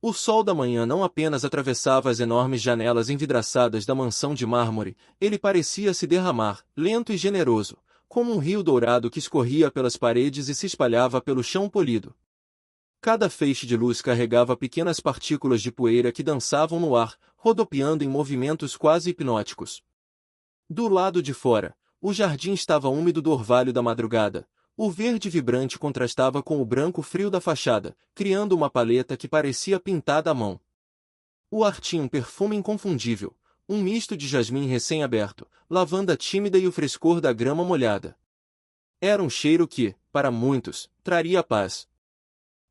O sol da manhã não apenas atravessava as enormes janelas envidraçadas da mansão de mármore, ele parecia se derramar, lento e generoso, como um rio dourado que escorria pelas paredes e se espalhava pelo chão polido. Cada feixe de luz carregava pequenas partículas de poeira que dançavam no ar, rodopiando em movimentos quase hipnóticos. Do lado de fora, o jardim estava úmido do orvalho da madrugada. O verde vibrante contrastava com o branco frio da fachada, criando uma paleta que parecia pintada à mão. O ar tinha um perfume inconfundível, um misto de jasmim recém-aberto, lavanda tímida e o frescor da grama molhada. Era um cheiro que, para muitos, traria paz.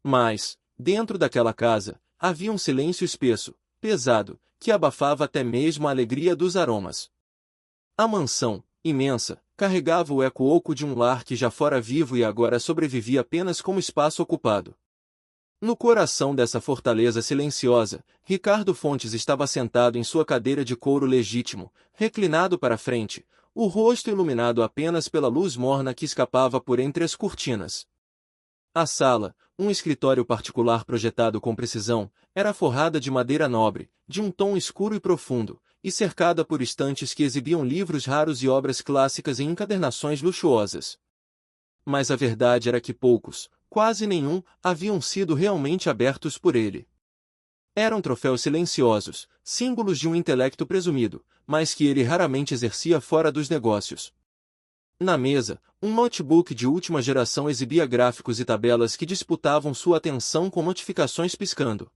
Mas, dentro daquela casa, havia um silêncio espesso, pesado, que abafava até mesmo a alegria dos aromas. A mansão, imensa, carregava o eco oco de um lar que já fora vivo e agora sobrevivia apenas como espaço ocupado. No coração dessa fortaleza silenciosa, Ricardo Fontes estava sentado em sua cadeira de couro legítimo, reclinado para a frente, o rosto iluminado apenas pela luz morna que escapava por entre as cortinas. A sala, um escritório particular projetado com precisão, era forrada de madeira nobre, de um tom escuro e profundo, e cercada por estantes que exibiam livros raros e obras clássicas em encadernações luxuosas. Mas a verdade era que poucos, quase nenhum, haviam sido realmente abertos por ele. Eram troféus silenciosos, símbolos de um intelecto presumido, mas que ele raramente exercia fora dos negócios. Na mesa, um notebook de última geração exibia gráficos e tabelas que disputavam sua atenção com notificações piscando.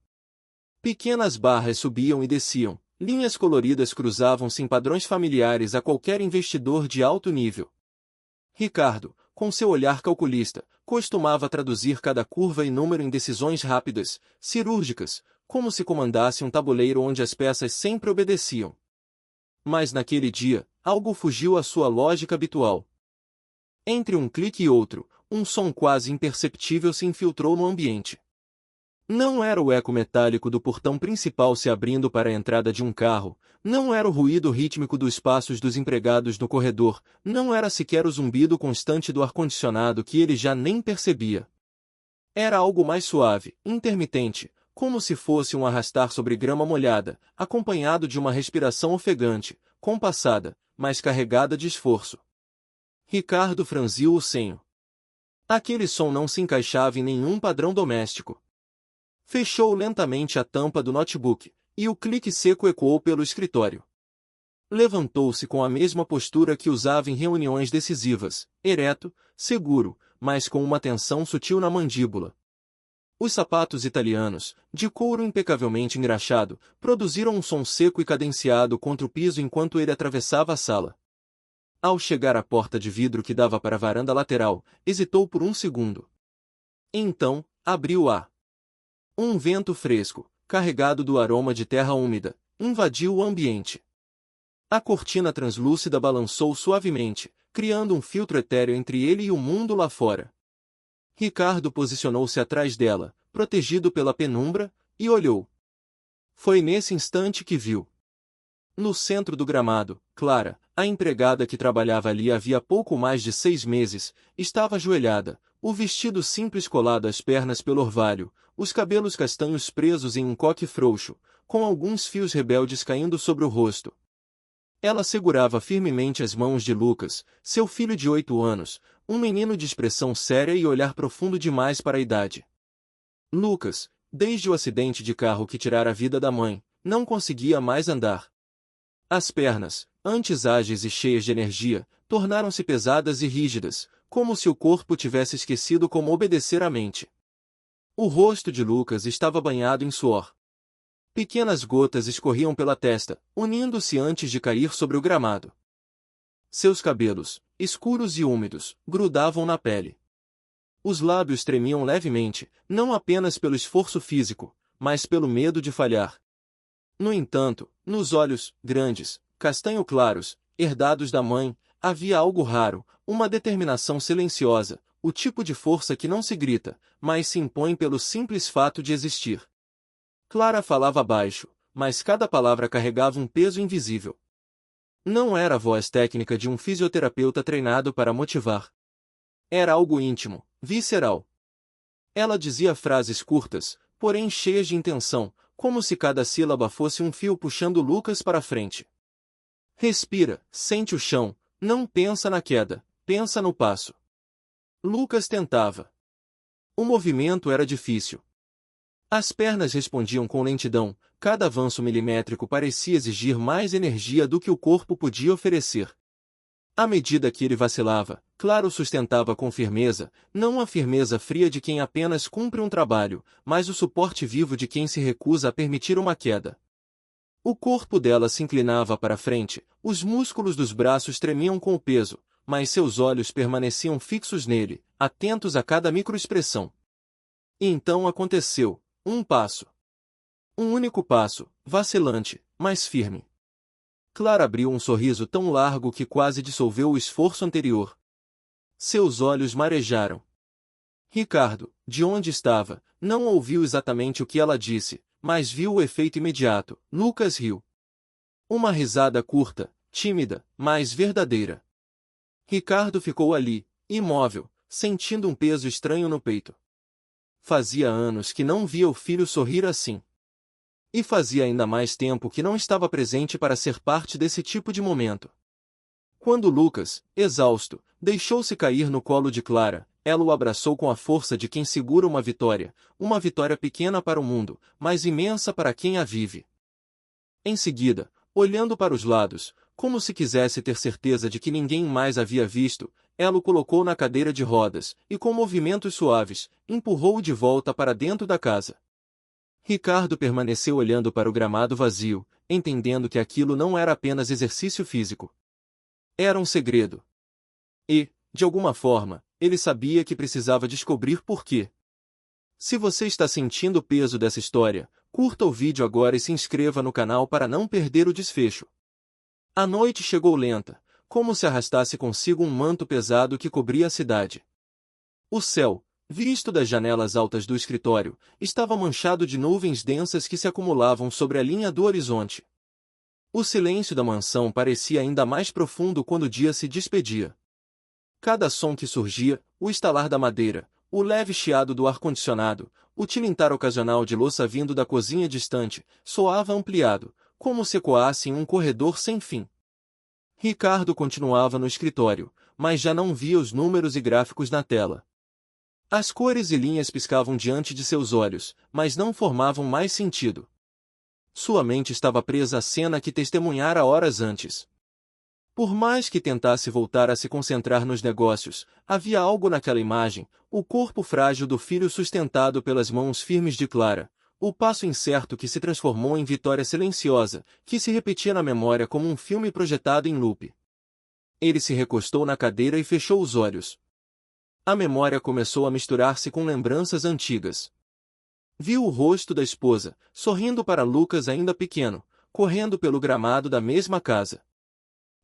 Pequenas barras subiam e desciam, linhas coloridas cruzavam-se em padrões familiares a qualquer investidor de alto nível. Ricardo, com seu olhar calculista, costumava traduzir cada curva e número em decisões rápidas, cirúrgicas, como se comandasse um tabuleiro onde as peças sempre obedeciam. Mas naquele dia, algo fugiu à sua lógica habitual. Entre um clique e outro, um som quase imperceptível se infiltrou no ambiente. Não era o eco metálico do portão principal se abrindo para a entrada de um carro, não era o ruído rítmico dos passos dos empregados no corredor, não era sequer o zumbido constante do ar-condicionado que ele já nem percebia. Era algo mais suave, intermitente, como se fosse um arrastar sobre grama molhada, acompanhado de uma respiração ofegante, compassada, mas carregada de esforço. Ricardo franziu o senho. Aquele som não se encaixava em nenhum padrão doméstico. Fechou lentamente a tampa do notebook, e o clique seco ecoou pelo escritório. Levantou-se com a mesma postura que usava em reuniões decisivas, ereto, seguro, mas com uma tensão sutil na mandíbula. Os sapatos italianos, de couro impecavelmente engraxado, produziram um som seco e cadenciado contra o piso enquanto ele atravessava a sala. Ao chegar à porta de vidro que dava para a varanda lateral, hesitou por um segundo. Então, abriu-a. Um vento fresco, carregado do aroma de terra úmida, invadiu o ambiente. A cortina translúcida balançou suavemente, criando um filtro etéreo entre ele e o mundo lá fora. Ricardo posicionou-se atrás dela, protegido pela penumbra, e olhou. Foi nesse instante que viu. No centro do gramado, Clara, a empregada que trabalhava ali havia pouco mais de 6 meses, estava ajoelhada, o vestido simples colado às pernas pelo orvalho, os cabelos castanhos presos em um coque frouxo, com alguns fios rebeldes caindo sobre o rosto. Ela segurava firmemente as mãos de Lucas, seu filho de 8 anos, um menino de expressão séria e olhar profundo demais para a idade. Lucas, desde o acidente de carro que tirara a vida da mãe, não conseguia mais andar. As pernas, antes ágeis e cheias de energia, tornaram-se pesadas e rígidas, como se o corpo tivesse esquecido como obedecer à mente. O rosto de Lucas estava banhado em suor. Pequenas gotas escorriam pela testa, unindo-se antes de cair sobre o gramado. Seus cabelos, escuros e úmidos, grudavam na pele. Os lábios tremiam levemente, não apenas pelo esforço físico, mas pelo medo de falhar. No entanto, nos olhos, grandes, castanho-claros, herdados da mãe, havia algo raro, uma determinação silenciosa, o tipo de força que não se grita, mas se impõe pelo simples fato de existir. Clara falava baixo, mas cada palavra carregava um peso invisível. Não era a voz técnica de um fisioterapeuta treinado para motivar. Era algo íntimo, visceral. Ela dizia frases curtas, porém cheias de intenção, como se cada sílaba fosse um fio puxando Lucas para frente. Respira, sente o chão, não pensa na queda, pensa no passo. Lucas tentava. O movimento era difícil. As pernas respondiam com lentidão, cada avanço milimétrico parecia exigir mais energia do que o corpo podia oferecer. À medida que ele vacilava, Claro sustentava com firmeza, não a firmeza fria de quem apenas cumpre um trabalho, mas o suporte vivo de quem se recusa a permitir uma queda. O corpo dela se inclinava para frente, os músculos dos braços tremiam com o peso, mas seus olhos permaneciam fixos nele, atentos a cada microexpressão. E então aconteceu, um passo. Um único passo, vacilante, mas firme. Clara abriu um sorriso tão largo que quase dissolveu o esforço anterior. Seus olhos marejaram. Ricardo, de onde estava, não ouviu exatamente o que ela disse, mas viu o efeito imediato. Lucas riu. Uma risada curta, tímida, mas verdadeira. Ricardo ficou ali, imóvel, sentindo um peso estranho no peito. Fazia anos que não via o filho sorrir assim. E fazia ainda mais tempo que não estava presente para ser parte desse tipo de momento. Quando Lucas, exausto, deixou-se cair no colo de Clara, ela o abraçou com a força de quem segura uma vitória pequena para o mundo, mas imensa para quem a vive. Em seguida, olhando para os lados, como se quisesse ter certeza de que ninguém mais havia visto, ela o colocou na cadeira de rodas, e com movimentos suaves, empurrou-o de volta para dentro da casa. Ricardo permaneceu olhando para o gramado vazio, entendendo que aquilo não era apenas exercício físico. Era um segredo. E, de alguma forma, ele sabia que precisava descobrir por quê. Se você está sentindo o peso dessa história, curta o vídeo agora e se inscreva no canal para não perder o desfecho. A noite chegou lenta, como se arrastasse consigo um manto pesado que cobria a cidade. O céu, visto das janelas altas do escritório, estava manchado de nuvens densas que se acumulavam sobre a linha do horizonte. O silêncio da mansão parecia ainda mais profundo quando o dia se despedia. Cada som que surgia, o estalar da madeira, o leve chiado do ar-condicionado, o tilintar ocasional de louça vindo da cozinha distante, soava ampliado, como se ecoasse em um corredor sem fim. Ricardo continuava no escritório, mas já não via os números e gráficos na tela. As cores e linhas piscavam diante de seus olhos, mas não formavam mais sentido. Sua mente estava presa à cena que testemunhara horas antes. Por mais que tentasse voltar a se concentrar nos negócios, havia algo naquela imagem, o corpo frágil do filho sustentado pelas mãos firmes de Clara, o passo incerto que se transformou em vitória silenciosa, que se repetia na memória como um filme projetado em loop. Ele se recostou na cadeira e fechou os olhos. A memória começou a misturar-se com lembranças antigas. Viu o rosto da esposa, sorrindo para Lucas ainda pequeno, correndo pelo gramado da mesma casa.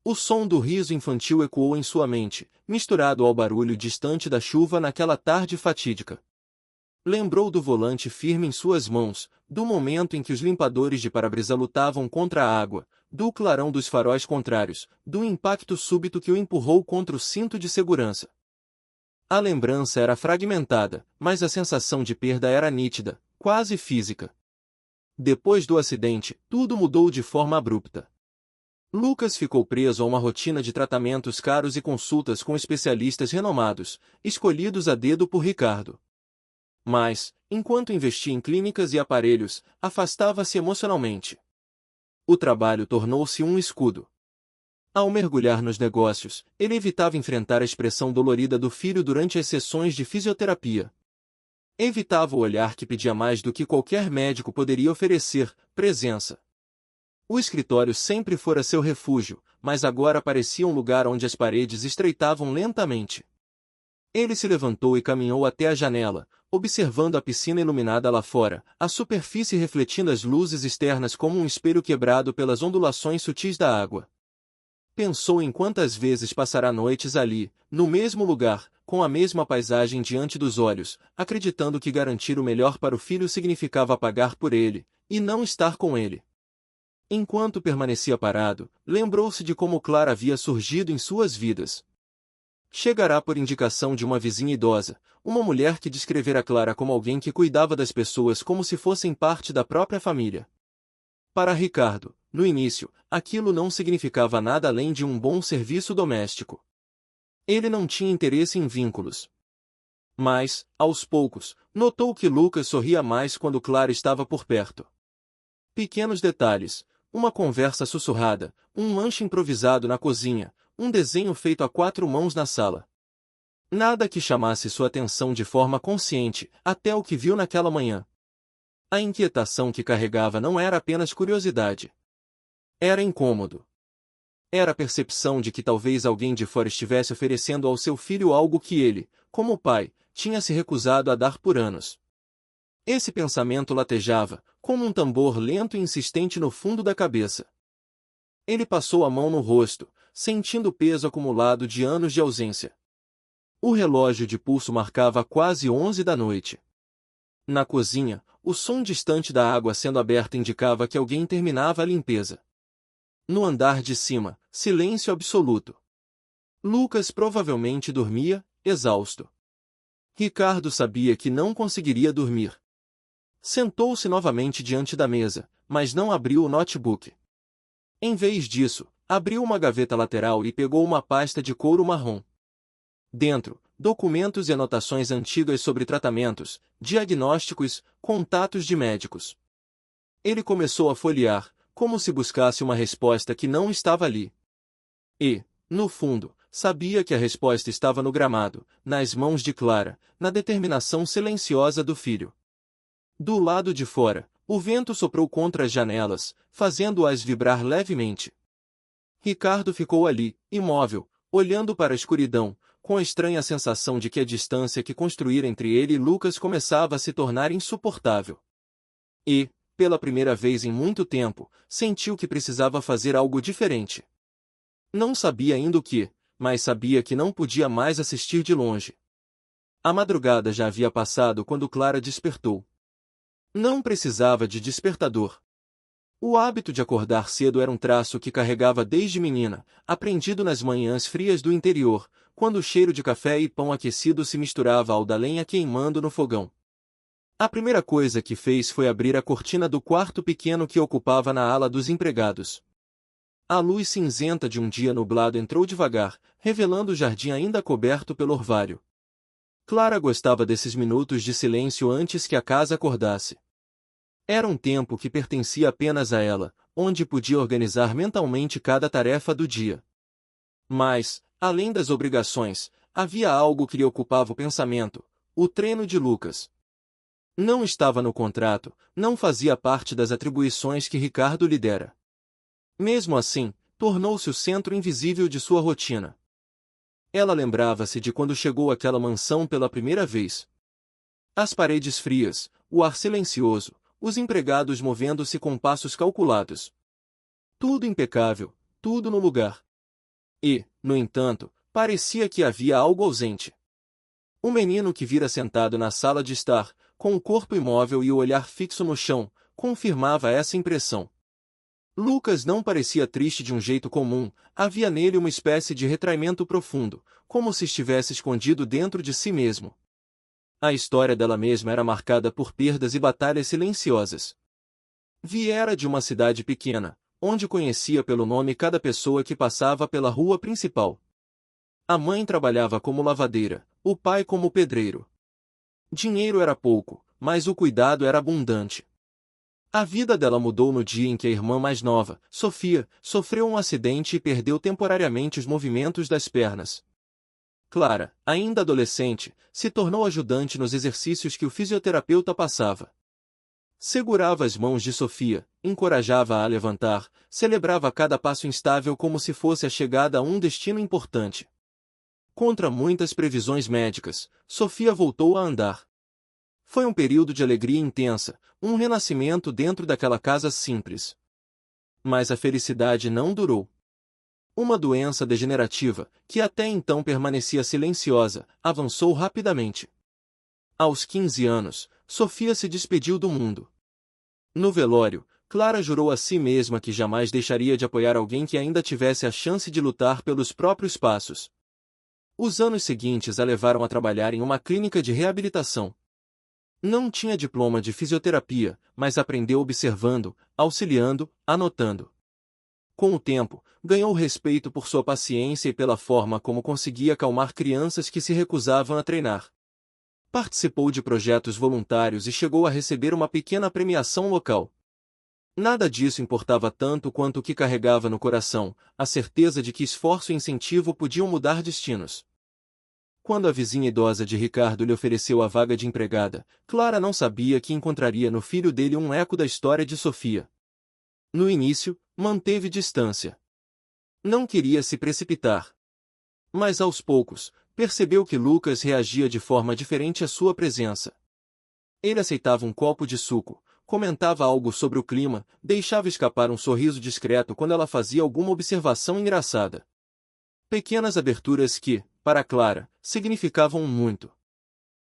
O som do riso infantil ecoou em sua mente, misturado ao barulho distante da chuva naquela tarde fatídica. Lembrou do volante firme em suas mãos, do momento em que os limpadores de para-brisa lutavam contra a água, do clarão dos faróis contrários, do impacto súbito que o empurrou contra o cinto de segurança. A lembrança era fragmentada, mas a sensação de perda era nítida, quase física. Depois do acidente, tudo mudou de forma abrupta. Lucas ficou preso a uma rotina de tratamentos caros e consultas com especialistas renomados, escolhidos a dedo por Ricardo. Mas, enquanto investia em clínicas e aparelhos, afastava-se emocionalmente. O trabalho tornou-se um escudo. Ao mergulhar nos negócios, ele evitava enfrentar a expressão dolorida do filho durante as sessões de fisioterapia. Evitava o olhar que pedia mais do que qualquer médico poderia oferecer, presença. O escritório sempre fora seu refúgio, mas agora parecia um lugar onde as paredes estreitavam lentamente. Ele se levantou e caminhou até a janela, observando a piscina iluminada lá fora, a superfície refletindo as luzes externas como um espelho quebrado pelas ondulações sutis da água. Pensou em quantas vezes passará noites ali, no mesmo lugar, com a mesma paisagem diante dos olhos, acreditando que garantir o melhor para o filho significava pagar por ele, e não estar com ele. Enquanto permanecia parado, lembrou-se de como Clara havia surgido em suas vidas. chegará por indicação de uma vizinha idosa, uma mulher que descrevera Clara como alguém que cuidava das pessoas como se fossem parte da própria família. Para Ricardo, no início, aquilo não significava nada além de um bom serviço doméstico. Ele não tinha interesse em vínculos. Mas, aos poucos, notou que Lucas sorria mais quando Clara estava por perto. Pequenos detalhes, uma conversa sussurrada, um lanche improvisado na cozinha, um desenho feito a 4 mãos na sala. Nada que chamasse sua atenção de forma consciente, até o que viu naquela manhã. A inquietação que carregava não era apenas curiosidade. Era incômodo. Era a percepção de que talvez alguém de fora estivesse oferecendo ao seu filho algo que ele, como pai, tinha se recusado a dar por anos. Esse pensamento latejava, como um tambor lento e insistente no fundo da cabeça. Ele passou a mão no rosto, sentindo o peso acumulado de anos de ausência. O relógio de pulso marcava quase 11 da noite. Na cozinha, o som distante da água sendo aberta indicava que alguém terminava a limpeza. No andar de cima, silêncio absoluto. Lucas provavelmente dormia, exausto. Ricardo sabia que não conseguiria dormir. Sentou-se novamente diante da mesa, mas não abriu o notebook. Em vez disso, abriu uma gaveta lateral e pegou uma pasta de couro marrom. Dentro, documentos e anotações antigas sobre tratamentos, diagnósticos, contatos de médicos. Ele começou a folhear, como se buscasse uma resposta que não estava ali. E, no fundo, sabia que a resposta estava no gramado, nas mãos de Clara, na determinação silenciosa do filho. Do lado de fora, o vento soprou contra as janelas, fazendo-as vibrar levemente. Ricardo ficou ali, imóvel, olhando para a escuridão, com a estranha sensação de que a distância que construíra entre ele e Lucas começava a se tornar insuportável. E, pela primeira vez em muito tempo, sentiu que precisava fazer algo diferente. Não sabia ainda o que, mas sabia que não podia mais assistir de longe. A madrugada já havia passado quando Clara despertou. Não precisava de despertador. O hábito de acordar cedo era um traço que carregava desde menina, aprendido nas manhãs frias do interior, quando o cheiro de café e pão aquecido se misturava ao da lenha queimando no fogão. A primeira coisa que fez foi abrir a cortina do quarto pequeno que ocupava na ala dos empregados. A luz cinzenta de um dia nublado entrou devagar, revelando o jardim ainda coberto pelo orvalho. Clara gostava desses minutos de silêncio antes que a casa acordasse. Era um tempo que pertencia apenas a ela, onde podia organizar mentalmente cada tarefa do dia. Mas, além das obrigações, havia algo que lhe ocupava o pensamento: o treino de Lucas. Não estava no contrato, não fazia parte das atribuições que Ricardo lhe dera. Mesmo assim, tornou-se o centro invisível de sua rotina. Ela lembrava-se de quando chegou àquela mansão pela primeira vez. As paredes frias, o ar silencioso, os empregados movendo-se com passos calculados. Tudo impecável, tudo no lugar. E, no entanto, parecia que havia algo ausente. O menino que vira sentado na sala de estar, com o corpo imóvel e o olhar fixo no chão, confirmava essa impressão. Lucas não parecia triste de um jeito comum, havia nele uma espécie de retraimento profundo, como se estivesse escondido dentro de si mesmo. A história dela mesma era marcada por perdas e batalhas silenciosas. Viera de uma cidade pequena, onde conhecia pelo nome cada pessoa que passava pela rua principal. A mãe trabalhava como lavadeira, o pai como pedreiro. Dinheiro era pouco, mas o cuidado era abundante. A vida dela mudou no dia em que a irmã mais nova, Sofia, sofreu um acidente e perdeu temporariamente os movimentos das pernas. Clara, ainda adolescente, se tornou ajudante nos exercícios que o fisioterapeuta passava. Segurava as mãos de Sofia, encorajava-a a levantar, celebrava cada passo instável como se fosse a chegada a um destino importante. Contra muitas previsões médicas, Sofia voltou a andar. Foi um período de alegria intensa, um renascimento dentro daquela casa simples. Mas a felicidade não durou. Uma doença degenerativa, que até então permanecia silenciosa, avançou rapidamente. Aos 15 anos, Sofia se despediu do mundo. No velório, Clara jurou a si mesma que jamais deixaria de apoiar alguém que ainda tivesse a chance de lutar pelos próprios passos. Os anos seguintes a levaram a trabalhar em uma clínica de reabilitação. Não tinha diploma de fisioterapia, mas aprendeu observando, auxiliando, anotando. Com o tempo, ganhou respeito por sua paciência e pela forma como conseguia acalmar crianças que se recusavam a treinar. Participou de projetos voluntários e chegou a receber uma pequena premiação local. Nada disso importava tanto quanto o que carregava no coração, a certeza de que esforço e incentivo podiam mudar destinos. Quando a vizinha idosa de Ricardo lhe ofereceu a vaga de empregada, Clara não sabia que encontraria no filho dele um eco da história de Sofia. No início, manteve distância. Não queria se precipitar. Mas aos poucos, percebeu que Lucas reagia de forma diferente à sua presença. Ele aceitava um copo de suco, comentava algo sobre o clima, deixava escapar um sorriso discreto quando ela fazia alguma observação engraçada. Pequenas aberturas que, para Clara, significavam muito.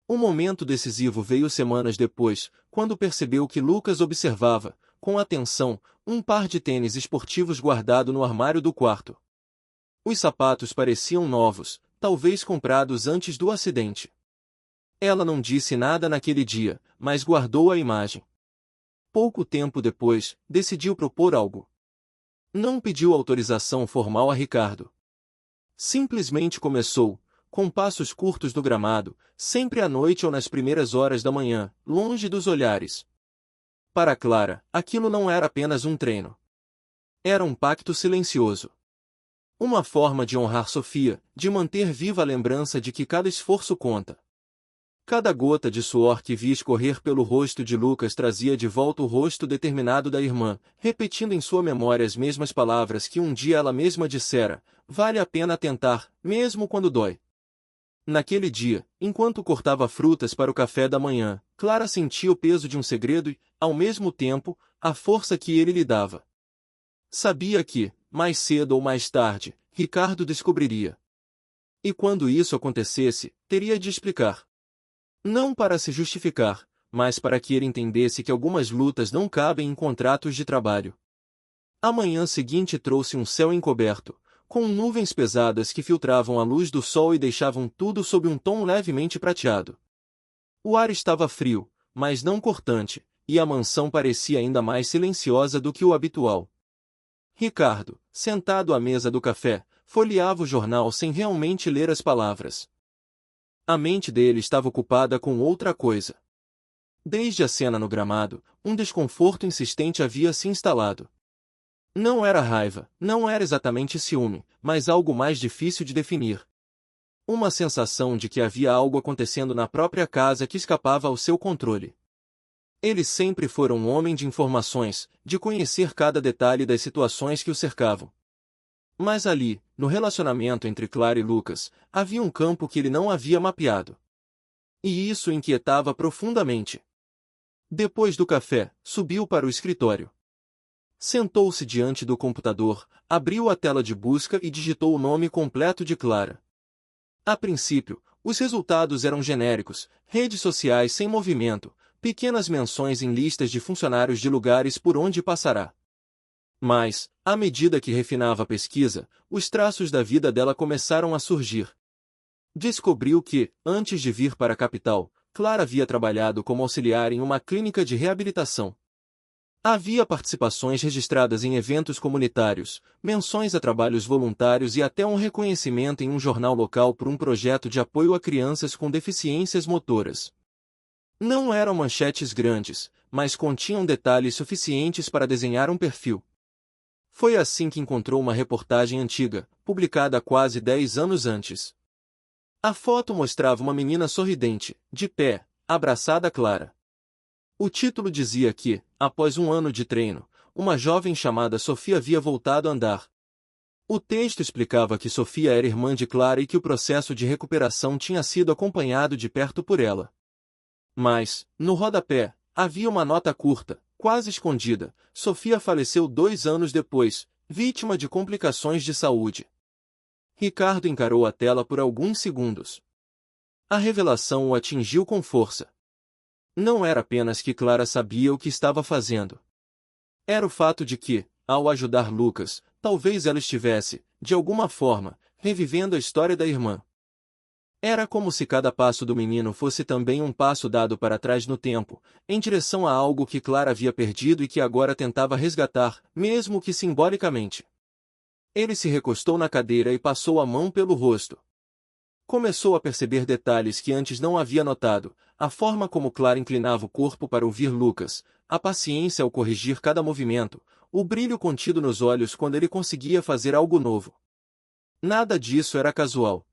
O momento decisivo veio semanas depois, quando percebeu que Lucas observava, com atenção, um par de tênis esportivos guardado no armário do quarto. Os sapatos pareciam novos, talvez comprados antes do acidente. Ela não disse nada naquele dia, mas guardou a imagem. Pouco tempo depois, decidiu propor algo. Não pediu autorização formal a Ricardo. Simplesmente começou, com passos curtos no gramado, sempre à noite ou nas primeiras horas da manhã, longe dos olhares. Para Clara, aquilo não era apenas um treino. Era um pacto silencioso. Uma forma de honrar Sofia, de manter viva a lembrança de que cada esforço conta. Cada gota de suor que via escorrer pelo rosto de Lucas trazia de volta o rosto determinado da irmã, repetindo em sua memória as mesmas palavras que um dia ela mesma dissera: vale a pena tentar, mesmo quando dói. Naquele dia, enquanto cortava frutas para o café da manhã, Clara sentia o peso de um segredo e, ao mesmo tempo, a força que ele lhe dava. Sabia que, mais cedo ou mais tarde, Ricardo descobriria. E quando isso acontecesse, teria de explicar. Não para se justificar, mas para que ele entendesse que algumas lutas não cabem em contratos de trabalho. A manhã seguinte trouxe um céu encoberto, com nuvens pesadas que filtravam a luz do sol e deixavam tudo sob um tom levemente prateado. O ar estava frio, mas não cortante, e a mansão parecia ainda mais silenciosa do que o habitual. Ricardo, sentado à mesa do café, folheava o jornal sem realmente ler as palavras. A mente dele estava ocupada com outra coisa. Desde a cena no gramado, um desconforto insistente havia se instalado. Não era raiva, não era exatamente ciúme, mas algo mais difícil de definir. Uma sensação de que havia algo acontecendo na própria casa que escapava ao seu controle. Ele sempre fora um homem de informações, de conhecer cada detalhe das situações que o cercavam. Mas ali, no relacionamento entre Clara e Lucas, havia um campo que ele não havia mapeado. E isso o inquietava profundamente. Depois do café, subiu para o escritório. Sentou-se diante do computador, abriu a tela de busca e digitou o nome completo de Clara. A princípio, os resultados eram genéricos, redes sociais sem movimento, pequenas menções em listas de funcionários de lugares por onde passará. Mas, à medida que refinava a pesquisa, os traços da vida dela começaram a surgir. Descobriu que, antes de vir para a capital, Clara havia trabalhado como auxiliar em uma clínica de reabilitação. Havia participações registradas em eventos comunitários, menções a trabalhos voluntários e até um reconhecimento em um jornal local por um projeto de apoio a crianças com deficiências motoras. Não eram manchetes grandes, mas continham detalhes suficientes para desenhar um perfil. Foi assim que encontrou uma reportagem antiga, publicada quase 10 anos antes. A foto mostrava uma menina sorridente, de pé, abraçada a Clara. O título dizia que, após um ano de treino, uma jovem chamada Sofia havia voltado a andar. O texto explicava que Sofia era irmã de Clara e que o processo de recuperação tinha sido acompanhado de perto por ela. Mas, no rodapé, havia uma nota curta, quase escondida: Sofia faleceu 2 anos depois, vítima de complicações de saúde. Ricardo encarou a tela por alguns segundos. A revelação o atingiu com força. Não era apenas que Clara sabia o que estava fazendo. Era o fato de que, ao ajudar Lucas, talvez ela estivesse, de alguma forma, revivendo a história da irmã. Era como se cada passo do menino fosse também um passo dado para trás no tempo, em direção a algo que Clara havia perdido e que agora tentava resgatar, mesmo que simbolicamente. Ele se recostou na cadeira e passou a mão pelo rosto. Começou a perceber detalhes que antes não havia notado, a forma como Clara inclinava o corpo para ouvir Lucas, a paciência ao corrigir cada movimento, o brilho contido nos olhos quando ele conseguia fazer algo novo. Nada disso era casual.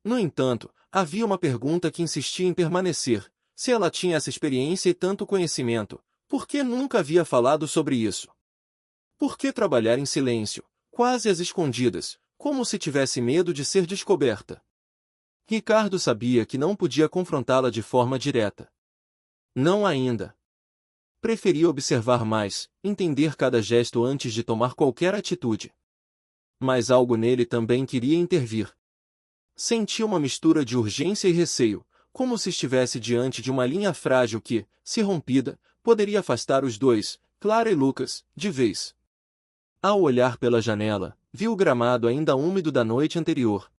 No entanto, havia uma pergunta que insistia em permanecer: se ela tinha essa experiência e tanto conhecimento, por que nunca havia falado sobre isso? Por que trabalhar em silêncio, quase às escondidas, como se tivesse medo de ser descoberta? Ricardo sabia que não podia confrontá-la de forma direta. Não ainda. Preferia observar mais, entender cada gesto antes de tomar qualquer atitude. Mas algo nele também queria intervir. Sentia uma mistura de urgência e receio, como se estivesse diante de uma linha frágil que, se rompida, poderia afastar os dois, Clara e Lucas, de vez. Ao olhar pela janela, viu o gramado ainda úmido da noite anterior.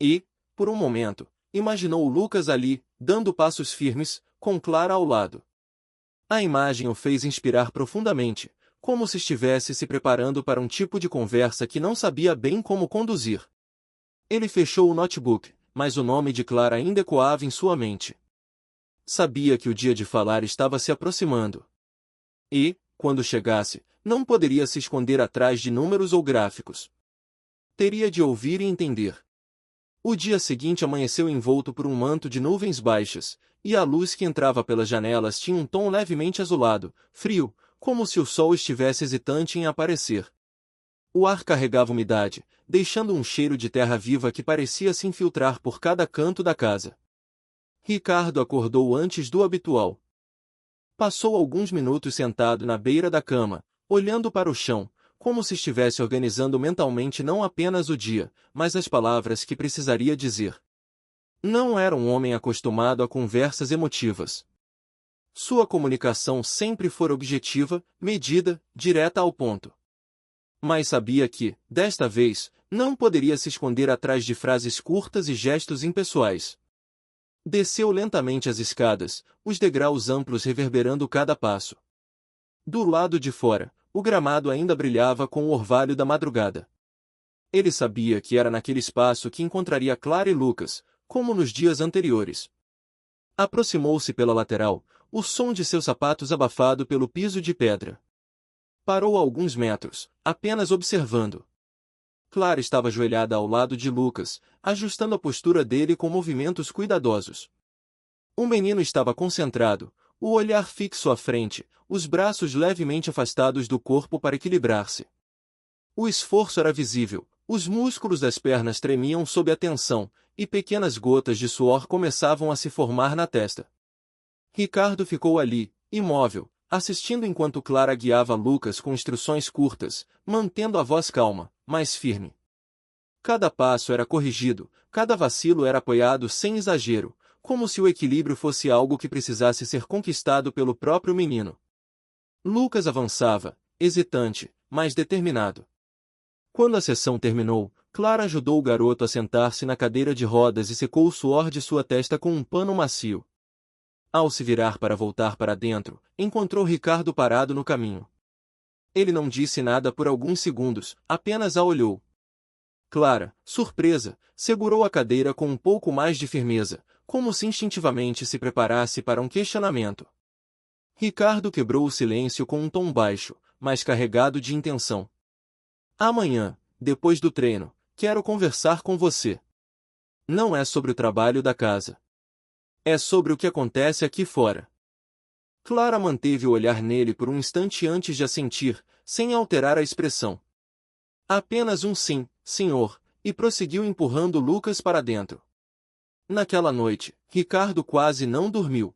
E, por um momento, imaginou Lucas ali, dando passos firmes, com Clara ao lado. A imagem o fez inspirar profundamente, como se estivesse se preparando para um tipo de conversa que não sabia bem como conduzir. Ele fechou o notebook, mas o nome de Clara ainda ecoava em sua mente. Sabia que o dia de falar estava se aproximando. E, quando chegasse, não poderia se esconder atrás de números ou gráficos. Teria de ouvir e entender. O dia seguinte amanheceu envolto por um manto de nuvens baixas, e a luz que entrava pelas janelas tinha um tom levemente azulado, frio, como se o sol estivesse hesitante em aparecer. O ar carregava umidade, deixando um cheiro de terra viva que parecia se infiltrar por cada canto da casa. Ricardo acordou antes do habitual. Passou alguns minutos sentado na beira da cama, olhando para o chão, como se estivesse organizando mentalmente não apenas o dia, mas as palavras que precisaria dizer. Não era um homem acostumado a conversas emotivas. Sua comunicação sempre fora objetiva, medida, direta ao ponto. Mas sabia que, desta vez, não poderia se esconder atrás de frases curtas e gestos impessoais. Desceu lentamente as escadas, os degraus amplos reverberando cada passo. Do lado de fora, o gramado ainda brilhava com o orvalho da madrugada. Ele sabia que era naquele espaço que encontraria Clara e Lucas, como nos dias anteriores. Aproximou-se pela lateral, o som de seus sapatos abafado pelo piso de pedra. Parou a alguns metros, apenas observando. Clara estava ajoelhada ao lado de Lucas, ajustando a postura dele com movimentos cuidadosos. O menino estava concentrado, o olhar fixo à frente, os braços levemente afastados do corpo para equilibrar-se. O esforço era visível, os músculos das pernas tremiam sob a tensão, e pequenas gotas de suor começavam a se formar na testa. Ricardo ficou ali, imóvel, assistindo enquanto Clara guiava Lucas com instruções curtas, mantendo a voz calma, mas firme. Cada passo era corrigido, cada vacilo era apoiado sem exagero, como se o equilíbrio fosse algo que precisasse ser conquistado pelo próprio menino. Lucas avançava, hesitante, mas determinado. Quando a sessão terminou, Clara ajudou o garoto a sentar-se na cadeira de rodas e secou o suor de sua testa com um pano macio. Ao se virar para voltar para dentro, encontrou Ricardo parado no caminho. Ele não disse nada por alguns segundos, apenas a olhou. Clara, surpresa, segurou a cadeira com um pouco mais de firmeza, como se instintivamente se preparasse para um questionamento. Ricardo quebrou o silêncio com um tom baixo, mas carregado de intenção. Amanhã, depois do treino, quero conversar com você. Não é sobre o trabalho da casa. É sobre o que acontece aqui fora. Clara manteve o olhar nele por um instante antes de assentir, sem alterar a expressão. Apenas um sim, senhor, e prosseguiu empurrando Lucas para dentro. Naquela noite, Ricardo quase não dormiu.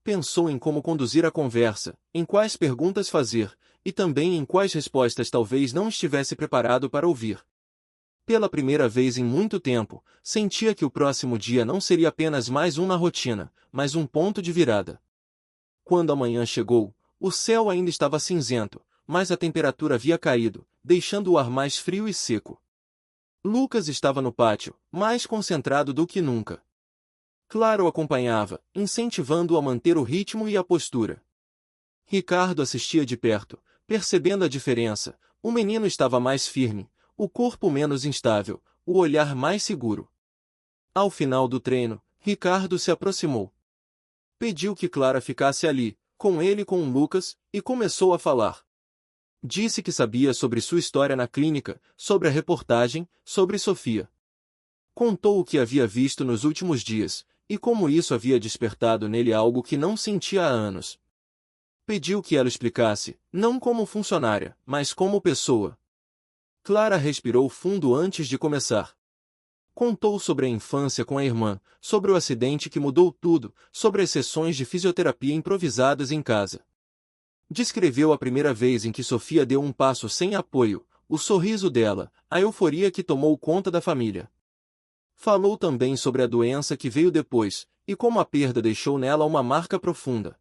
Pensou em como conduzir a conversa, em quais perguntas fazer, e também em quais respostas talvez não estivesse preparado para ouvir. Pela primeira vez em muito tempo, sentia que o próximo dia não seria apenas mais um na rotina, mas um ponto de virada. Quando a manhã chegou, o céu ainda estava cinzento, mas a temperatura havia caído, deixando o ar mais frio e seco. Lucas estava no pátio, mais concentrado do que nunca. Clara o acompanhava, incentivando-o a manter o ritmo e a postura. Ricardo assistia de perto, percebendo a diferença. O menino estava mais firme, o corpo menos instável, o olhar mais seguro. Ao final do treino, Ricardo se aproximou. Pediu que Clara ficasse ali, com ele e com Lucas, e começou a falar. Disse que sabia sobre sua história na clínica, sobre a reportagem, sobre Sofia. Contou o que havia visto nos últimos dias, e como isso havia despertado nele algo que não sentia há anos. Pediu que ela explicasse, não como funcionária, mas como pessoa. Clara respirou fundo antes de começar. Contou sobre a infância com a irmã, sobre o acidente que mudou tudo, sobre as sessões de fisioterapia improvisadas em casa. Descreveu a primeira vez em que Sofia deu um passo sem apoio, o sorriso dela, a euforia que tomou conta da família. Falou também sobre a doença que veio depois, e como a perda deixou nela uma marca profunda.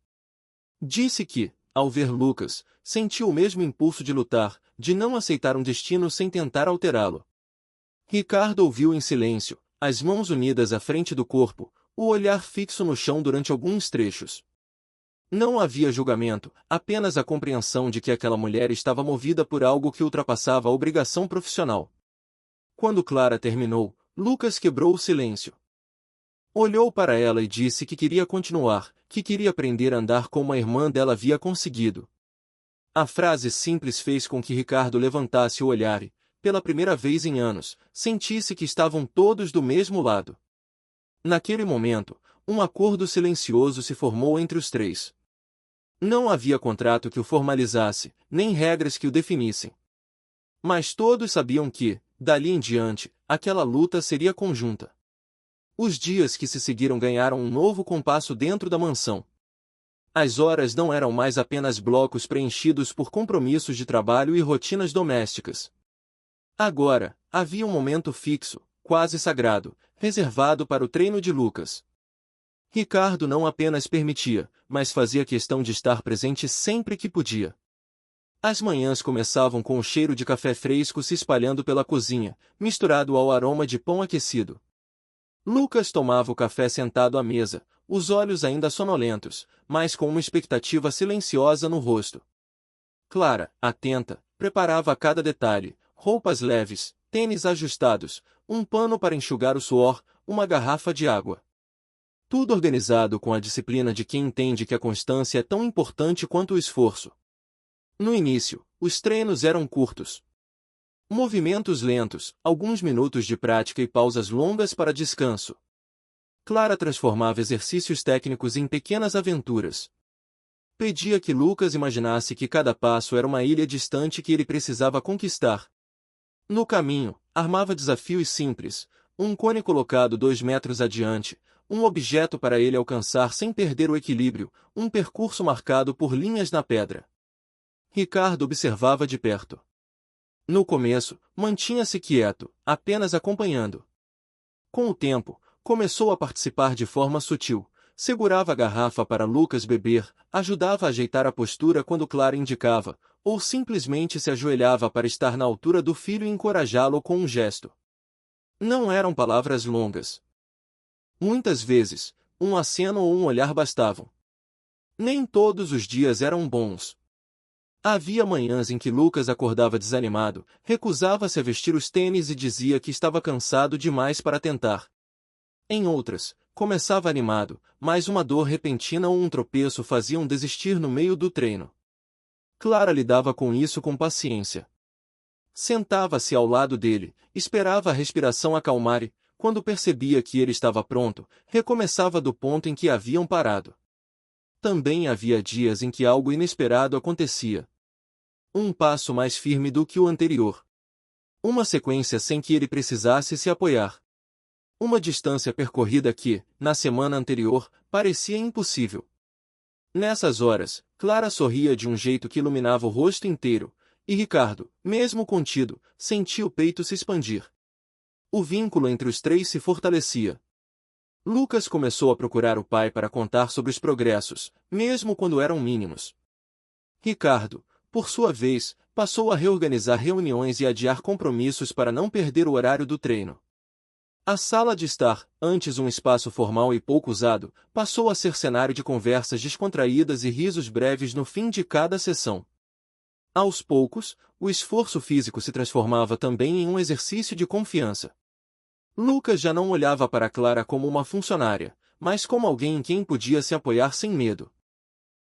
Disse que, ao ver Lucas, sentiu o mesmo impulso de lutar, de não aceitar um destino sem tentar alterá-lo. Ricardo ouviu em silêncio, as mãos unidas à frente do corpo, o olhar fixo no chão durante alguns trechos. Não havia julgamento, apenas a compreensão de que aquela mulher estava movida por algo que ultrapassava a obrigação profissional. Quando Clara terminou, Lucas quebrou o silêncio. Olhou para ela e disse que queria continuar, que queria aprender a andar como a irmã dela havia conseguido. A frase simples fez com que Ricardo levantasse o olhar e, pela primeira vez em anos, sentisse que estavam todos do mesmo lado. Naquele momento, um acordo silencioso se formou entre os três. Não havia contrato que o formalizasse, nem regras que o definissem. Mas todos sabiam que, dali em diante, aquela luta seria conjunta. Os dias que se seguiram ganharam um novo compasso dentro da mansão. As horas não eram mais apenas blocos preenchidos por compromissos de trabalho e rotinas domésticas. Agora, havia um momento fixo, quase sagrado, reservado para o treino de Lucas. Ricardo não apenas permitia, mas fazia questão de estar presente sempre que podia. As manhãs começavam com o cheiro de café fresco se espalhando pela cozinha, misturado ao aroma de pão aquecido. Lucas tomava o café sentado à mesa, os olhos ainda sonolentos, mas com uma expectativa silenciosa no rosto. Clara, atenta, preparava a cada detalhe, roupas leves, tênis ajustados, um pano para enxugar o suor, uma garrafa de água. Tudo organizado com a disciplina de quem entende que a constância é tão importante quanto o esforço. No início, os treinos eram curtos. Movimentos lentos, alguns minutos de prática e pausas longas para descanso. Clara transformava exercícios técnicos em pequenas aventuras. Pedia que Lucas imaginasse que cada passo era uma ilha distante que ele precisava conquistar. No caminho, armava desafios simples, um cone colocado 2 metros adiante, um objeto para ele alcançar sem perder o equilíbrio, um percurso marcado por linhas na pedra. Ricardo observava de perto. No começo, mantinha-se quieto, apenas acompanhando. Com o tempo, começou a participar de forma sutil, segurava a garrafa para Lucas beber, ajudava a ajeitar a postura quando Clara indicava, ou simplesmente se ajoelhava para estar na altura do filho e encorajá-lo com um gesto. Não eram palavras longas. Muitas vezes, um aceno ou um olhar bastavam. Nem todos os dias eram bons. Havia manhãs em que Lucas acordava desanimado, recusava-se a vestir os tênis e dizia que estava cansado demais para tentar. Em outras, começava animado, mas uma dor repentina ou um tropeço faziam desistir no meio do treino. Clara lidava com isso com paciência. Sentava-se ao lado dele, esperava a respiração acalmar e, quando percebia que ele estava pronto, recomeçava do ponto em que haviam parado. Também havia dias em que algo inesperado acontecia. Um passo mais firme do que o anterior. Uma sequência sem que ele precisasse se apoiar. Uma distância percorrida que, na semana anterior, parecia impossível. Nessas horas, Clara sorria de um jeito que iluminava o rosto inteiro, e Ricardo, mesmo contido, sentia o peito se expandir. O vínculo entre os três se fortalecia. Lucas começou a procurar o pai para contar sobre os progressos, mesmo quando eram mínimos. Ricardo, por sua vez, passou a reorganizar reuniões e adiar compromissos para não perder o horário do treino. A sala de estar, antes um espaço formal e pouco usado, passou a ser cenário de conversas descontraídas e risos breves no fim de cada sessão. Aos poucos, o esforço físico se transformava também em um exercício de confiança. Lucas já não olhava para Clara como uma funcionária, mas como alguém em quem podia se apoiar sem medo.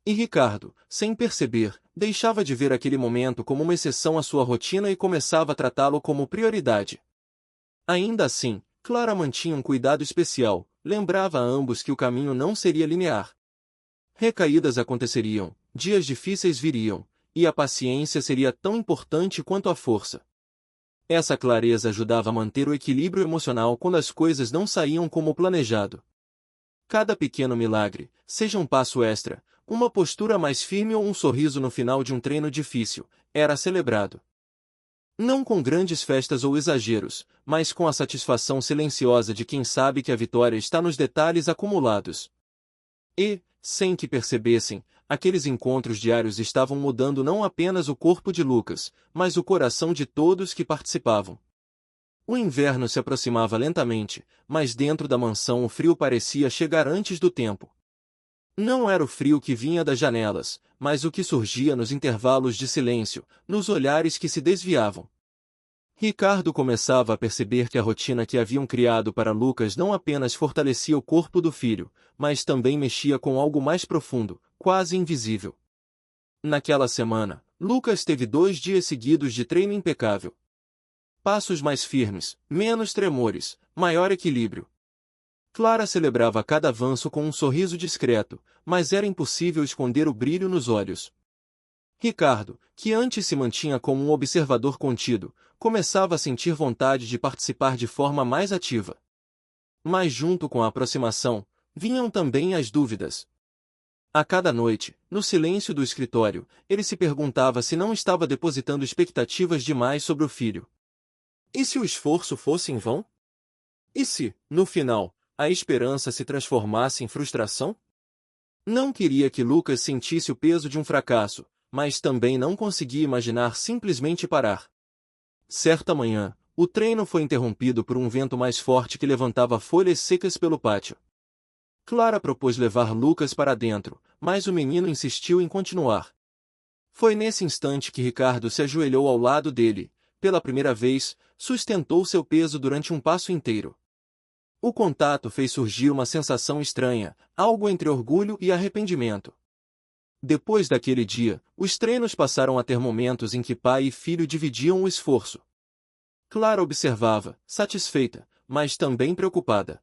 E Ricardo, sem perceber, deixava de ver aquele momento como uma exceção à sua rotina e começava a tratá-lo como prioridade. Ainda assim, Clara mantinha um cuidado especial, lembrava a ambos que o caminho não seria linear. Recaídas aconteceriam, dias difíceis viriam, e a paciência seria tão importante quanto a força. Essa clareza ajudava a manter o equilíbrio emocional quando as coisas não saíam como planejado. Cada pequeno milagre, seja um passo extra, uma postura mais firme ou um sorriso no final de um treino difícil, era celebrado. Não com grandes festas ou exageros, mas com a satisfação silenciosa de quem sabe que a vitória está nos detalhes acumulados. E, sem que percebessem, aqueles encontros diários estavam mudando não apenas o corpo de Lucas, mas o coração de todos que participavam. O inverno se aproximava lentamente, mas dentro da mansão o frio parecia chegar antes do tempo. Não era o frio que vinha das janelas, mas o que surgia nos intervalos de silêncio, nos olhares que se desviavam. Ricardo começava a perceber que a rotina que haviam criado para Lucas não apenas fortalecia o corpo do filho, mas também mexia com algo mais profundo, quase invisível. Naquela semana, Lucas teve 2 dias seguidos de treino impecável. Passos mais firmes, menos tremores, maior equilíbrio. Clara celebrava cada avanço com um sorriso discreto, mas era impossível esconder o brilho nos olhos. Ricardo, que antes se mantinha como um observador contido, começava a sentir vontade de participar de forma mais ativa. Mas junto com a aproximação, vinham também as dúvidas. A cada noite, no silêncio do escritório, ele se perguntava se não estava depositando expectativas demais sobre o filho. E se o esforço fosse em vão? E se, no final, a esperança se transformasse em frustração? Não queria que Lucas sentisse o peso de um fracasso, mas também não conseguia imaginar simplesmente parar. Certa manhã, o treino foi interrompido por um vento mais forte que levantava folhas secas pelo pátio. Clara propôs levar Lucas para dentro, mas o menino insistiu em continuar. Foi nesse instante que Ricardo se ajoelhou ao lado dele, pela primeira vez, sustentou seu peso durante um passo inteiro. O contato fez surgir uma sensação estranha, algo entre orgulho e arrependimento. Depois daquele dia, os treinos passaram a ter momentos em que pai e filho dividiam o esforço. Clara observava, satisfeita, mas também preocupada.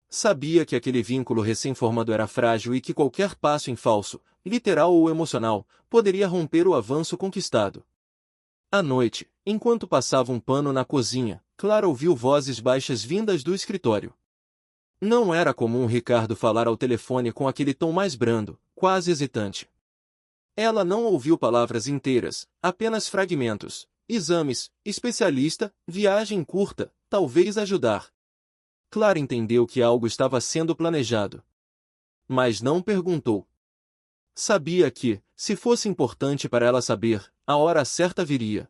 Sabia que aquele vínculo recém-formado era frágil e que qualquer passo em falso, literal ou emocional, poderia romper o avanço conquistado. À noite, enquanto passava um pano na cozinha, Clara ouviu vozes baixas vindas do escritório. Não era comum Ricardo falar ao telefone com aquele tom mais brando, quase hesitante. Ela não ouviu palavras inteiras, apenas fragmentos. Exames, especialista, viagem curta, talvez ajudar. Clara entendeu que algo estava sendo planejado. Mas não perguntou. Sabia que, se fosse importante para ela saber, a hora certa viria.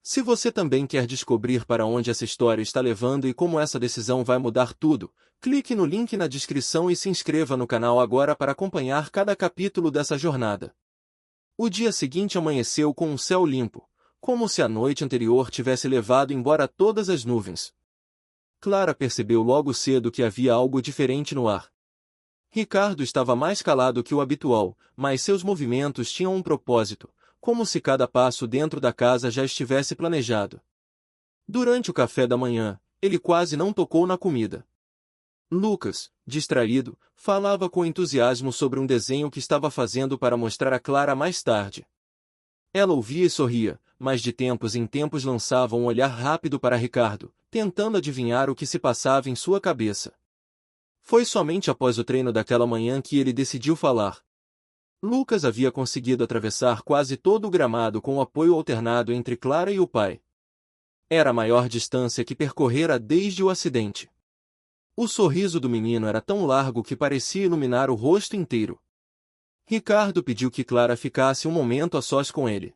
Se você também quer descobrir para onde essa história está levando e como essa decisão vai mudar tudo, clique no link na descrição e se inscreva no canal agora para acompanhar cada capítulo dessa jornada. O dia seguinte amanheceu com um céu limpo, como se a noite anterior tivesse levado embora todas as nuvens. Clara percebeu logo cedo que havia algo diferente no ar. Ricardo estava mais calado que o habitual, mas seus movimentos tinham um propósito, como se cada passo dentro da casa já estivesse planejado. Durante o café da manhã, ele quase não tocou na comida. Lucas, distraído, falava com entusiasmo sobre um desenho que estava fazendo para mostrar a Clara mais tarde. Ela ouvia e sorria, mas de tempos em tempos lançava um olhar rápido para Ricardo, tentando adivinhar o que se passava em sua cabeça. Foi somente após o treino daquela manhã que ele decidiu falar. Lucas havia conseguido atravessar quase todo o gramado com o apoio alternado entre Clara e o pai. Era a maior distância que percorrera desde o acidente. O sorriso do menino era tão largo que parecia iluminar o rosto inteiro. Ricardo pediu que Clara ficasse um momento a sós com ele.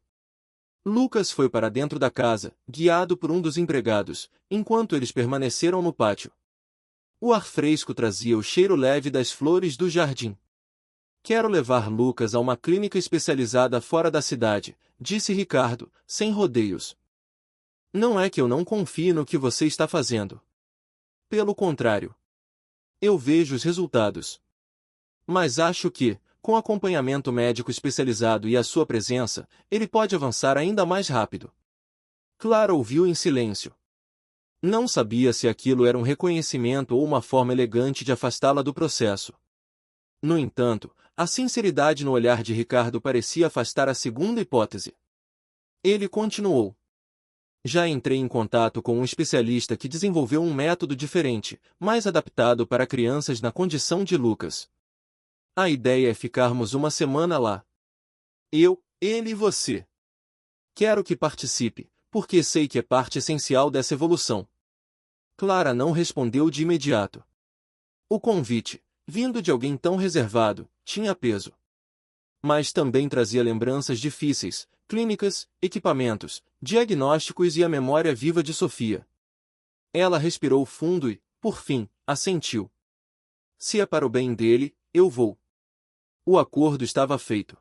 Lucas foi para dentro da casa, guiado por um dos empregados, enquanto eles permaneceram no pátio. O ar fresco trazia o cheiro leve das flores do jardim. Quero levar Lucas a uma clínica especializada fora da cidade, disse Ricardo, sem rodeios. Não é que eu não confie no que você está fazendo. Pelo contrário. Eu vejo os resultados. Mas acho que, com acompanhamento médico especializado e a sua presença, ele pode avançar ainda mais rápido. Clara ouviu em silêncio. Não sabia se aquilo era um reconhecimento ou uma forma elegante de afastá-la do processo. No entanto, a sinceridade no olhar de Ricardo parecia afastar a segunda hipótese. Ele continuou. Já entrei em contato com um especialista que desenvolveu um método diferente, mais adaptado para crianças na condição de Lucas. A ideia é ficarmos uma semana lá. Eu, ele e você. Quero que participe, porque sei que é parte essencial dessa evolução. Clara não respondeu de imediato. O convite, vindo de alguém tão reservado, tinha peso. Mas também trazia lembranças difíceis, clínicas, equipamentos, diagnósticos e a memória viva de Sofia. Ela respirou fundo e, por fim, assentiu. Se é para o bem dele, eu vou. O acordo estava feito.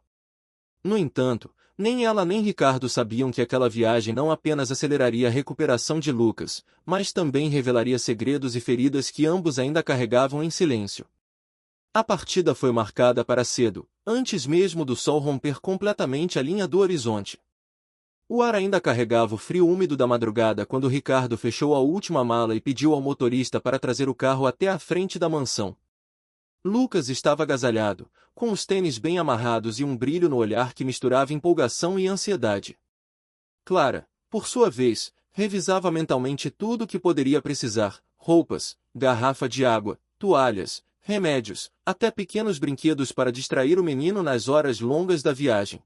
No entanto, nem ela nem Ricardo sabiam que aquela viagem não apenas aceleraria a recuperação de Lucas, mas também revelaria segredos e feridas que ambos ainda carregavam em silêncio. A partida foi marcada para cedo, antes mesmo do sol romper completamente a linha do horizonte. O ar ainda carregava o frio úmido da madrugada quando Ricardo fechou a última mala e pediu ao motorista para trazer o carro até a frente da mansão. Lucas estava agasalhado, com os tênis bem amarrados e um brilho no olhar que misturava empolgação e ansiedade. Clara, por sua vez, revisava mentalmente tudo o que poderia precisar: roupas, garrafa de água, toalhas, remédios, até pequenos brinquedos para distrair o menino nas horas longas da viagem.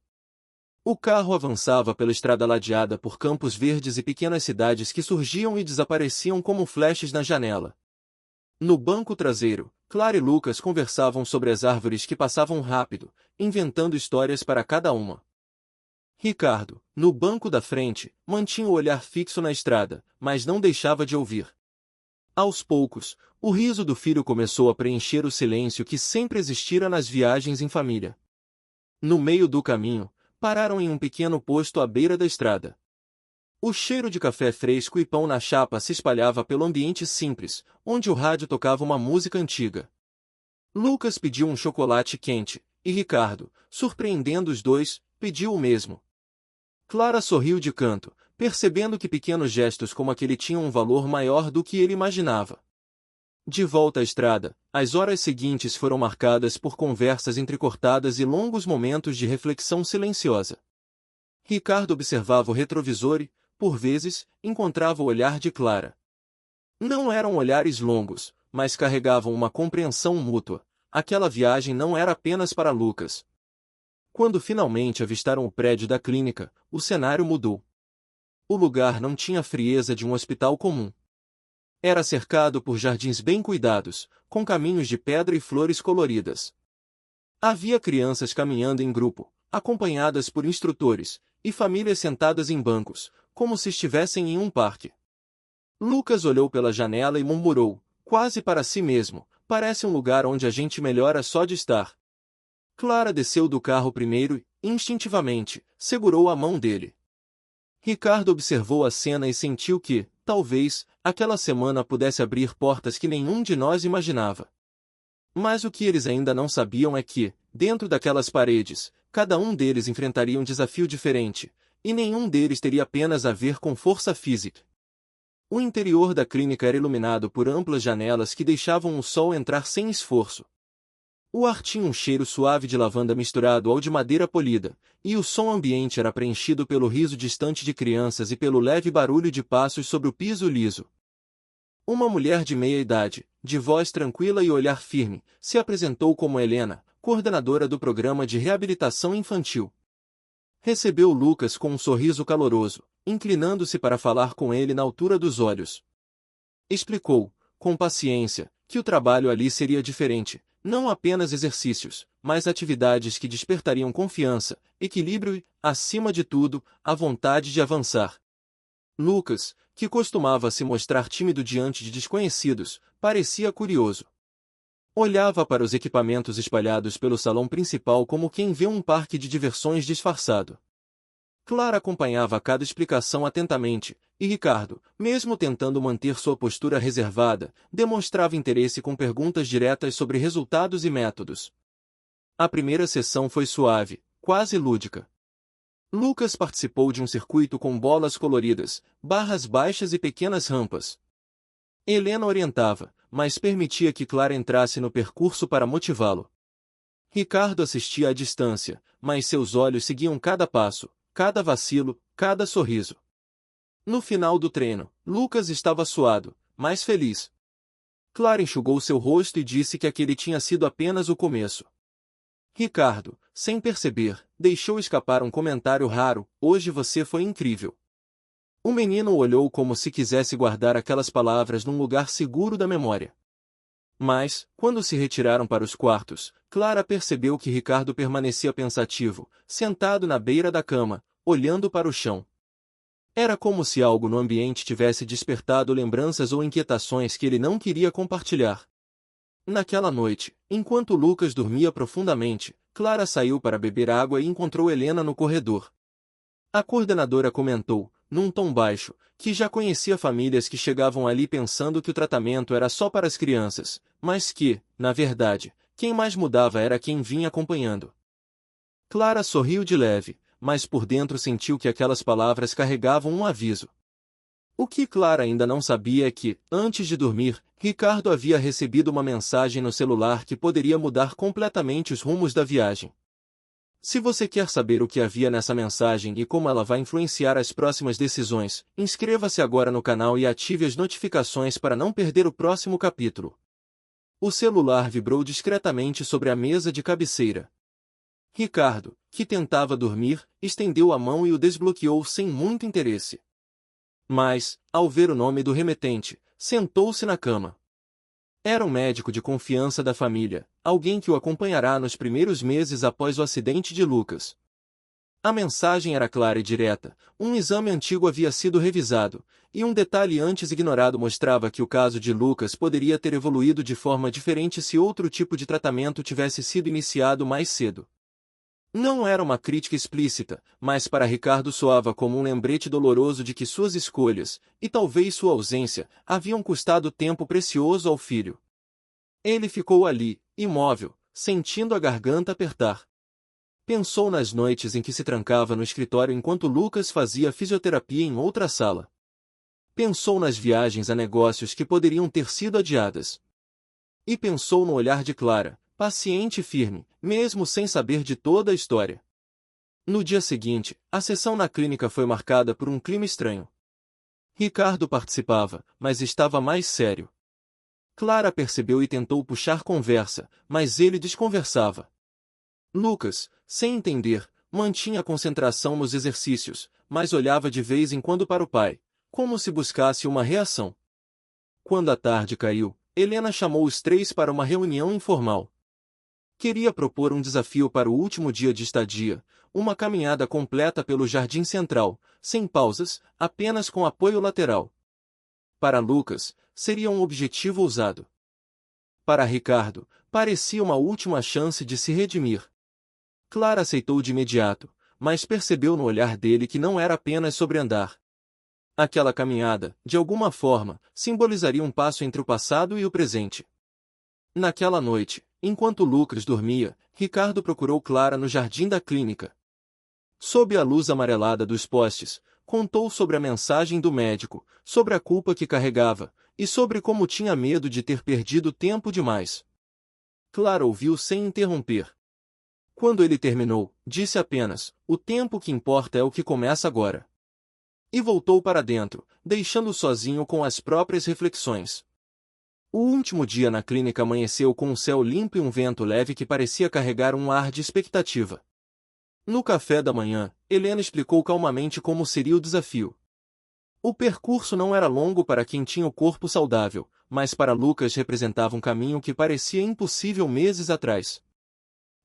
O carro avançava pela estrada ladeada por campos verdes e pequenas cidades que surgiam e desapareciam como flashes na janela. No banco traseiro, Clara e Lucas conversavam sobre as árvores que passavam rápido, inventando histórias para cada uma. Ricardo, no banco da frente, mantinha o olhar fixo na estrada, mas não deixava de ouvir. Aos poucos, o riso do filho começou a preencher o silêncio que sempre existira nas viagens em família. No meio do caminho, pararam em um pequeno posto à beira da estrada. O cheiro de café fresco e pão na chapa se espalhava pelo ambiente simples, onde o rádio tocava uma música antiga. Lucas pediu um chocolate quente, e Ricardo, surpreendendo os dois, pediu o mesmo. Clara sorriu de canto, percebendo que pequenos gestos como aquele tinham um valor maior do que ele imaginava. De volta à estrada, as horas seguintes foram marcadas por conversas entrecortadas e longos momentos de reflexão silenciosa. Ricardo observava o retrovisor e, por vezes, encontrava o olhar de Clara. Não eram olhares longos, mas carregavam uma compreensão mútua. Aquela viagem não era apenas para Lucas. Quando finalmente avistaram o prédio da clínica, o cenário mudou. O lugar não tinha a frieza de um hospital comum. Era cercado por jardins bem cuidados, com caminhos de pedra e flores coloridas. Havia crianças caminhando em grupo, acompanhadas por instrutores, e famílias sentadas em bancos, como se estivessem em um parque. Lucas olhou pela janela e murmurou, quase para si mesmo: parece um lugar onde a gente melhora só de estar. Clara desceu do carro primeiro e, instintivamente, segurou a mão dele. Ricardo observou a cena e sentiu que, talvez, aquela semana pudesse abrir portas que nenhum de nós imaginava. Mas o que eles ainda não sabiam é que, dentro daquelas paredes, cada um deles enfrentaria um desafio diferente, e nenhum deles teria apenas a ver com força física. O interior da clínica era iluminado por amplas janelas que deixavam o sol entrar sem esforço. O ar tinha um cheiro suave de lavanda misturado ao de madeira polida, e o som ambiente era preenchido pelo riso distante de crianças e pelo leve barulho de passos sobre o piso liso. Uma mulher de meia idade, de voz tranquila e olhar firme, se apresentou como Helena, coordenadora do programa de reabilitação infantil. Recebeu Lucas com um sorriso caloroso, inclinando-se para falar com ele na altura dos olhos. Explicou, com paciência, que o trabalho ali seria diferente, Não apenas exercícios, mas atividades que despertariam confiança, equilíbrio e, acima de tudo, a vontade de avançar. Lucas, que costumava se mostrar tímido diante de desconhecidos, parecia curioso. Olhava para os equipamentos espalhados pelo salão principal como quem vê um parque de diversões disfarçado. Clara acompanhava cada explicação atentamente, e Ricardo, mesmo tentando manter sua postura reservada, demonstrava interesse com perguntas diretas sobre resultados e métodos. A primeira sessão foi suave, quase lúdica. Lucas participou de um circuito com bolas coloridas, barras baixas e pequenas rampas. Helena orientava, mas permitia que Clara entrasse no percurso para motivá-lo. Ricardo assistia à distância, mas seus olhos seguiam cada passo, cada vacilo, cada sorriso. No final do treino, Lucas estava suado, mas feliz. Clara enxugou seu rosto e disse que aquele tinha sido apenas o começo. Ricardo, sem perceber, deixou escapar um comentário raro: "Hoje você foi incrível." O menino o olhou como se quisesse guardar aquelas palavras num lugar seguro da memória. Mas, quando se retiraram para os quartos, Clara percebeu que Ricardo permanecia pensativo, sentado na beira da cama, olhando para o chão. Era como se algo no ambiente tivesse despertado lembranças ou inquietações que ele não queria compartilhar. Naquela noite, enquanto Lucas dormia profundamente, Clara saiu para beber água e encontrou Helena no corredor. A coordenadora comentou, num tom baixo, que já conhecia famílias que chegavam ali pensando que o tratamento era só para as crianças, mas que, na verdade, quem mais mudava era quem vinha acompanhando. Clara sorriu de leve, mas por dentro sentiu que aquelas palavras carregavam um aviso. O que Clara ainda não sabia é que, antes de dormir, Ricardo havia recebido uma mensagem no celular que poderia mudar completamente os rumos da viagem. Se você quer saber o que havia nessa mensagem e como ela vai influenciar as próximas decisões, inscreva-se agora no canal e ative as notificações para não perder o próximo capítulo. O celular vibrou discretamente sobre a mesa de cabeceira. Ricardo, que tentava dormir, estendeu a mão e o desbloqueou sem muito interesse. Mas, ao ver o nome do remetente, sentou-se na cama. Era um médico de confiança da família, alguém que o acompanhará nos primeiros meses após o acidente de Lucas. A mensagem era clara e direta: um exame antigo havia sido revisado, e um detalhe antes ignorado mostrava que o caso de Lucas poderia ter evoluído de forma diferente se outro tipo de tratamento tivesse sido iniciado mais cedo. Não era uma crítica explícita, mas para Ricardo soava como um lembrete doloroso de que suas escolhas, e talvez sua ausência, haviam custado tempo precioso ao filho. Ele ficou ali, imóvel, sentindo a garganta apertar. Pensou nas noites em que se trancava no escritório enquanto Lucas fazia fisioterapia em outra sala. Pensou nas viagens a negócios que poderiam ter sido adiadas. E pensou no olhar de Clara, paciente e firme, mesmo sem saber de toda a história. No dia seguinte, a sessão na clínica foi marcada por um clima estranho. Ricardo participava, mas estava mais sério. Clara percebeu e tentou puxar conversa, mas ele desconversava. Lucas, sem entender, mantinha a concentração nos exercícios, mas olhava de vez em quando para o pai, como se buscasse uma reação. Quando a tarde caiu, Helena chamou os três para uma reunião informal. Queria propor um desafio para o último dia de estadia, uma caminhada completa pelo jardim central, sem pausas, apenas com apoio lateral. Para Lucas, seria um objetivo ousado. Para Ricardo, parecia uma última chance de se redimir. Clara aceitou de imediato, mas percebeu no olhar dele que não era apenas sobre andar. Aquela caminhada, de alguma forma, simbolizaria um passo entre o passado e o presente. Naquela noite, enquanto Lucas dormia, Ricardo procurou Clara no jardim da clínica. Sob a luz amarelada dos postes, contou sobre a mensagem do médico, sobre a culpa que carregava, e sobre como tinha medo de ter perdido tempo demais. Clara ouviu sem interromper. Quando ele terminou, disse apenas: "O tempo que importa é o que começa agora." E voltou para dentro, deixando-o sozinho com as próprias reflexões. O último dia na clínica amanheceu com um céu limpo e um vento leve que parecia carregar um ar de expectativa. No café da manhã, Helena explicou calmamente como seria o desafio. O percurso não era longo para quem tinha o corpo saudável, mas para Lucas representava um caminho que parecia impossível meses atrás.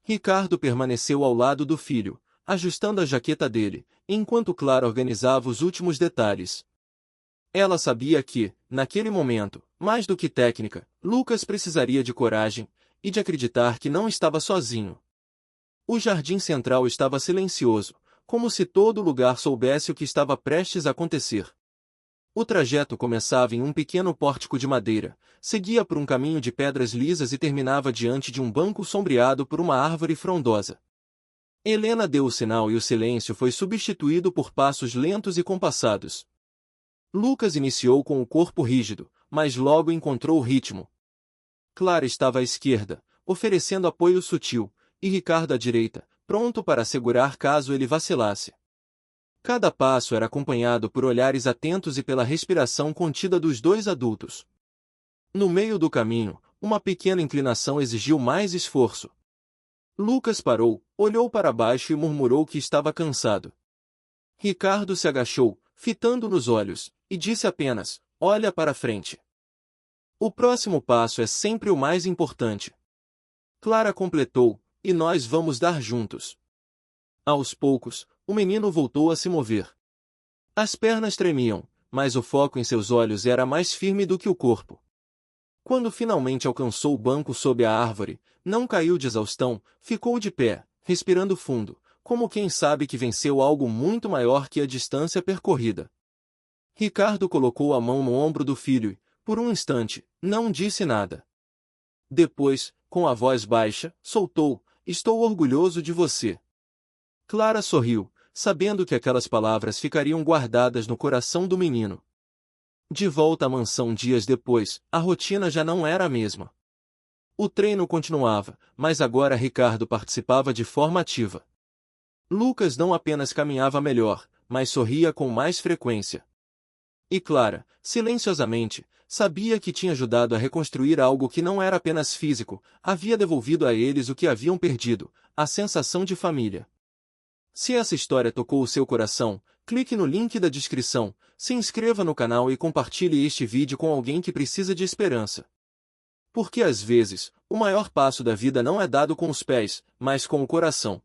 Ricardo permaneceu ao lado do filho, ajustando a jaqueta dele, enquanto Clara organizava os últimos detalhes. Ela sabia que, naquele momento, mais do que técnica, Lucas precisaria de coragem e de acreditar que não estava sozinho. O jardim central estava silencioso, como se todo lugar soubesse o que estava prestes a acontecer. O trajeto começava em um pequeno pórtico de madeira, seguia por um caminho de pedras lisas e terminava diante de um banco sombreado por uma árvore frondosa. Helena deu o sinal e o silêncio foi substituído por passos lentos e compassados. Lucas iniciou com o corpo rígido, mas logo encontrou o ritmo. Clara estava à esquerda, oferecendo apoio sutil, e Ricardo à direita, pronto para segurar caso ele vacilasse. Cada passo era acompanhado por olhares atentos e pela respiração contida dos dois adultos. No meio do caminho, uma pequena inclinação exigiu mais esforço. Lucas parou, olhou para baixo e murmurou que estava cansado. Ricardo se agachou, fitando nos olhos, e disse apenas: "Olha para frente." O próximo passo é sempre o mais importante. Clara completou: "E nós vamos dar juntos." Aos poucos, o menino voltou a se mover. As pernas tremiam, mas o foco em seus olhos era mais firme do que o corpo. Quando finalmente alcançou o banco sob a árvore, não caiu de exaustão, ficou de pé, respirando fundo, como quem sabe que venceu algo muito maior que a distância percorrida. Ricardo colocou a mão no ombro do filho e, por um instante, não disse nada. Depois, com a voz baixa, soltou: "Estou orgulhoso de você." Clara sorriu, sabendo que aquelas palavras ficariam guardadas no coração do menino. De volta à mansão dias depois, a rotina já não era a mesma. O treino continuava, mas agora Ricardo participava de forma ativa. Lucas não apenas caminhava melhor, mas sorria com mais frequência. E Clara, silenciosamente, sabia que tinha ajudado a reconstruir algo que não era apenas físico, havia devolvido a eles o que haviam perdido, a sensação de família. Se essa história tocou o seu coração, clique no link da descrição, se inscreva no canal e compartilhe este vídeo com alguém que precisa de esperança. Porque às vezes, o maior passo da vida não é dado com os pés, mas com o coração.